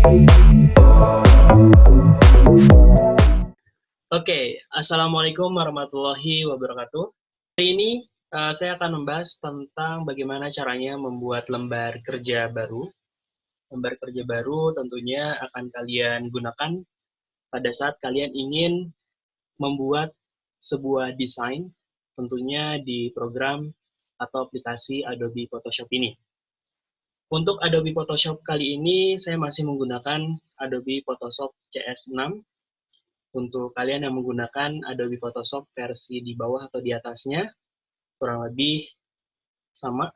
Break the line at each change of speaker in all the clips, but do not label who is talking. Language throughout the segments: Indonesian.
Oke, Assalamualaikum warahmatullahi wabarakatuh. Hari ini saya akan membahas tentang bagaimana caranya membuat lembar kerja baru. Lembar kerja baru tentunya akan kalian gunakan pada saat kalian ingin membuat sebuah desain, tentunya di program atau aplikasi Adobe Photoshop ini. Untuk Adobe Photoshop kali ini, saya masih menggunakan Adobe Photoshop CS6. Untuk kalian yang menggunakan Adobe Photoshop versi di bawah atau di atasnya, kurang lebih sama.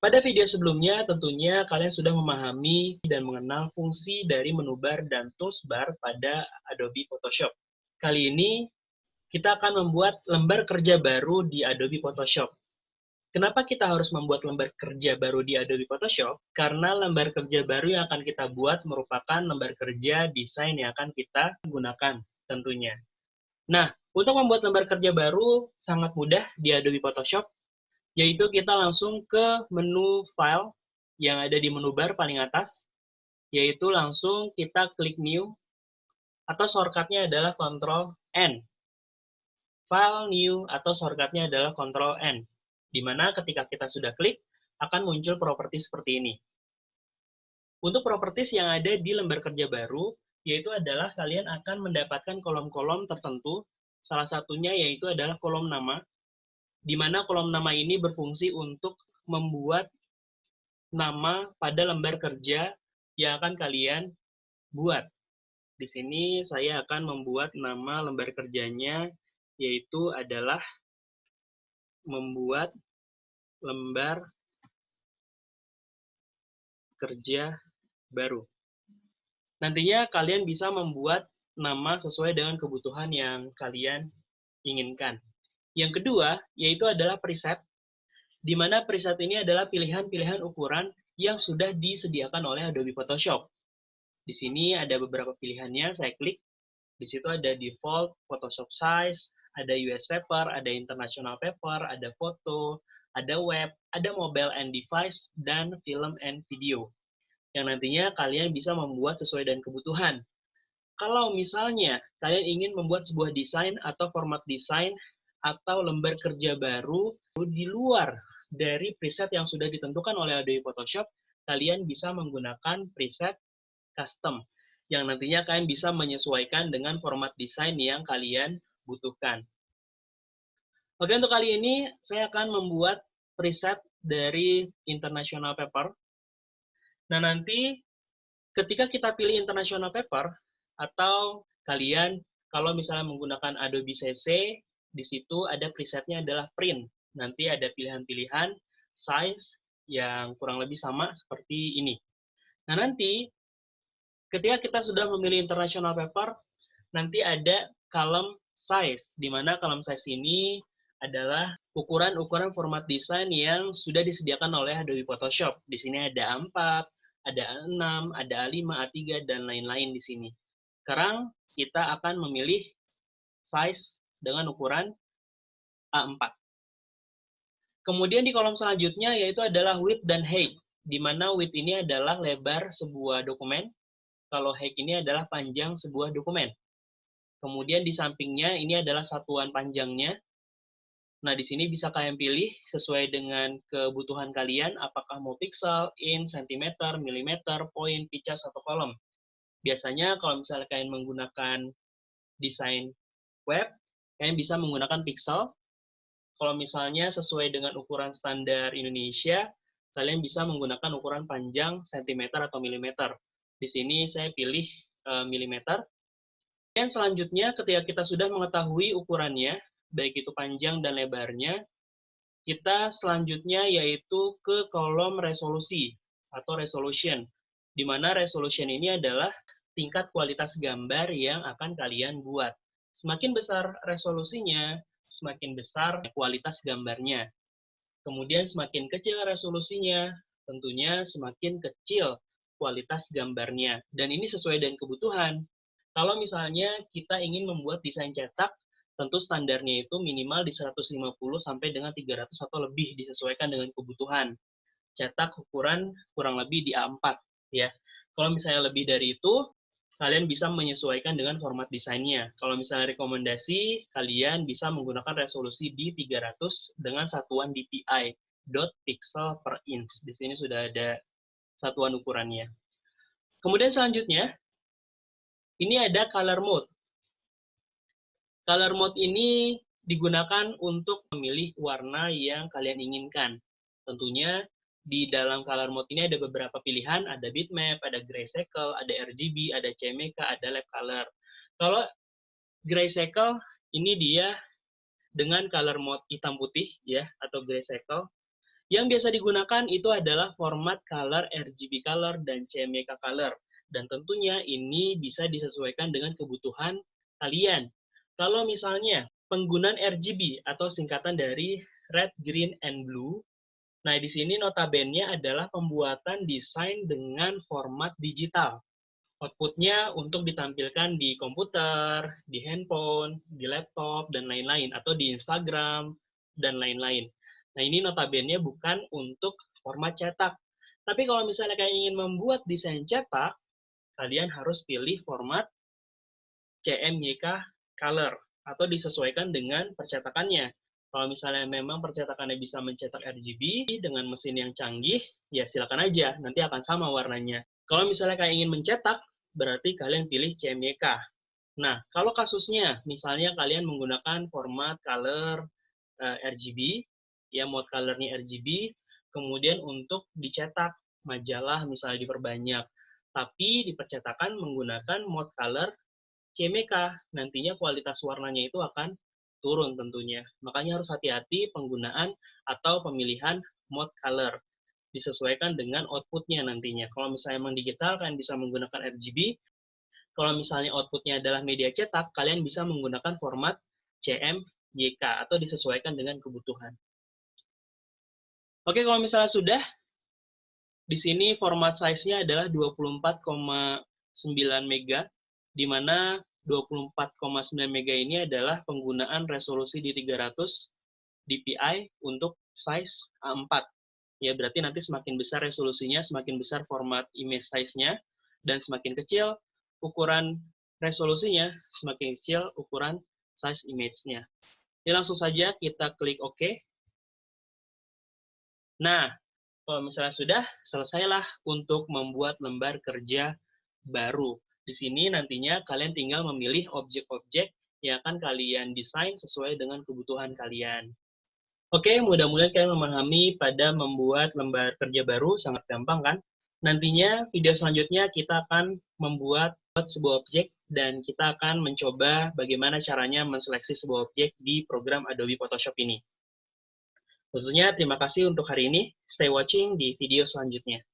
Pada video sebelumnya, tentunya kalian sudah memahami dan mengenal fungsi dari menu bar dan toolbar pada Adobe Photoshop. Kali ini, kita akan membuat lembar kerja baru di Adobe Photoshop. Kenapa kita harus membuat lembar kerja baru di Adobe Photoshop? Karena lembar kerja baru yang akan kita buat merupakan lembar kerja desain yang akan kita gunakan tentunya. Nah, untuk membuat lembar kerja baru sangat mudah di Adobe Photoshop, yaitu kita langsung ke menu File yang ada di menu bar paling atas, yaitu langsung kita klik New, atau shortcut-nya adalah Ctrl-N. File New atau shortcut-nya adalah Ctrl-N. Di mana ketika kita sudah klik, akan muncul properti seperti ini. Untuk properties yang ada di lembar kerja baru, yaitu adalah kalian akan mendapatkan kolom-kolom tertentu, salah satunya yaitu adalah kolom nama, di mana kolom nama ini berfungsi untuk membuat nama pada lembar kerja yang akan kalian buat. Di sini saya akan membuat nama lembar kerjanya, yaitu adalah membuat lembar kerja baru. Nantinya kalian bisa membuat nama sesuai dengan kebutuhan yang kalian inginkan. Yang kedua, yaitu adalah preset, di mana preset ini adalah pilihan-pilihan ukuran yang sudah disediakan oleh Adobe Photoshop. Di sini ada beberapa pilihannya, saya klik. Di situ ada default, Photoshop size, ada US paper, ada international paper, ada foto, ada web, ada mobile and device, dan film and video. Yang nantinya kalian bisa membuat sesuai dengan kebutuhan. Kalau misalnya kalian ingin membuat sebuah desain atau format desain atau lembar kerja baru di luar dari preset yang sudah ditentukan oleh Adobe Photoshop, kalian bisa menggunakan preset custom, yang nantinya kalian bisa menyesuaikan dengan format desain yang kalian butuhkan. Oke, untuk kali ini saya akan membuat preset dari International Paper. Nah, nanti ketika kita pilih International Paper, atau kalian kalau misalnya menggunakan Adobe CC, di situ ada presetnya adalah print. Nanti ada pilihan-pilihan size yang kurang lebih sama seperti ini. Nah, nanti ketika kita sudah memilih International Paper, nanti ada column size, di mana column size ini adalah ukuran-ukuran format desain yang sudah disediakan oleh Adobe Photoshop. Di sini ada A4, ada A6, ada A5, A3, dan lain-lain di sini. Sekarang kita akan memilih size dengan ukuran A4. Kemudian di kolom selanjutnya yaitu adalah width dan height, di mana width ini adalah lebar sebuah dokumen, kalau height ini adalah panjang sebuah dokumen. Kemudian di sampingnya ini adalah satuan panjangnya. Nah, di sini bisa kalian pilih sesuai dengan kebutuhan kalian, apakah mau pixel, inch, centimeter, milimeter, point, picas, atau kolom. Biasanya kalau misalnya kalian menggunakan desain web, kalian bisa menggunakan pixel. Kalau misalnya sesuai dengan ukuran standar Indonesia, kalian bisa menggunakan ukuran panjang centimeter atau milimeter. Di sini saya pilih milimeter. Dan selanjutnya, ketika kita sudah mengetahui ukurannya, baik itu panjang dan lebarnya, kita selanjutnya yaitu ke kolom resolusi atau resolution, di mana resolution ini adalah tingkat kualitas gambar yang akan kalian buat. Semakin besar resolusinya, semakin besar kualitas gambarnya. Kemudian semakin kecil resolusinya, tentunya semakin kecil kualitas gambarnya. Dan ini sesuai dengan kebutuhan. Kalau misalnya kita ingin membuat desain cetak, tentu standarnya itu minimal di 150 sampai dengan 300 atau lebih, disesuaikan dengan kebutuhan. Cetak ukuran kurang lebih di A4 ya. Kalau misalnya lebih dari itu, kalian bisa menyesuaikan dengan format desainnya. Kalau misalnya rekomendasi, kalian bisa menggunakan resolusi di 300 dengan satuan DPI, dot pixel per inch. Di sini sudah ada satuan ukurannya. Kemudian selanjutnya, ini ada color mode. Color mode ini digunakan untuk memilih warna yang kalian inginkan. Tentunya di dalam color mode ini ada beberapa pilihan, ada bitmap, ada grayscale, ada RGB, ada CMYK, ada lab color. Kalau grayscale ini dia dengan color mode hitam putih ya atau grayscale. Yang biasa digunakan itu adalah format color RGB color dan CMYK color. Dan tentunya ini bisa disesuaikan dengan kebutuhan kalian. Kalau misalnya penggunaan RGB atau singkatan dari red, green, and blue, nah di sini notabene adalah pembuatan desain dengan format digital. Outputnya untuk ditampilkan di komputer, di handphone, di laptop, dan lain-lain, atau di Instagram, dan lain-lain. Nah ini notabene bukan untuk format cetak. Tapi kalau misalnya kalian ingin membuat desain cetak, kalian harus pilih format CMYK color atau disesuaikan dengan percetakannya. Kalau misalnya memang percetakannya bisa mencetak RGB dengan mesin yang canggih, ya silakan aja, nanti akan sama warnanya. Kalau misalnya kalian ingin mencetak, berarti kalian pilih CMYK. Nah, kalau kasusnya, misalnya kalian menggunakan format color RGB, ya mode colornya RGB, kemudian untuk dicetak majalah misalnya diperbanyak, tapi di percetakan menggunakan mode color CMYK, nantinya kualitas warnanya itu akan turun tentunya. Makanya harus hati-hati penggunaan atau pemilihan mode color. Disesuaikan dengan outputnya nantinya. Kalau misalnya memang digital, kalian bisa menggunakan RGB. Kalau misalnya outputnya adalah media cetak, kalian bisa menggunakan format CMYK atau disesuaikan dengan kebutuhan. Oke, kalau misalnya sudah, di sini format size-nya adalah 24,9 mega, di mana 24,9 mega ini adalah penggunaan resolusi di 300 dpi untuk size A4. Ya, berarti nanti semakin besar resolusinya, semakin besar format image size-nya, dan semakin kecil ukuran resolusinya, semakin kecil ukuran size image-nya. Jadi langsung saja kita klik OK. Nah, kalau misalnya sudah, selesailah untuk membuat lembar kerja baru. Di sini nantinya kalian tinggal memilih objek-objek yang akan kalian desain sesuai dengan kebutuhan kalian. Oke, mudah-mudahan kalian memahami pada membuat lembar kerja baru, sangat gampang kan? Nantinya video selanjutnya kita akan membuat sebuah objek dan kita akan mencoba bagaimana caranya menseleksi sebuah objek di program Adobe Photoshop ini. Tentunya terima kasih untuk hari ini. Stay watching di video selanjutnya.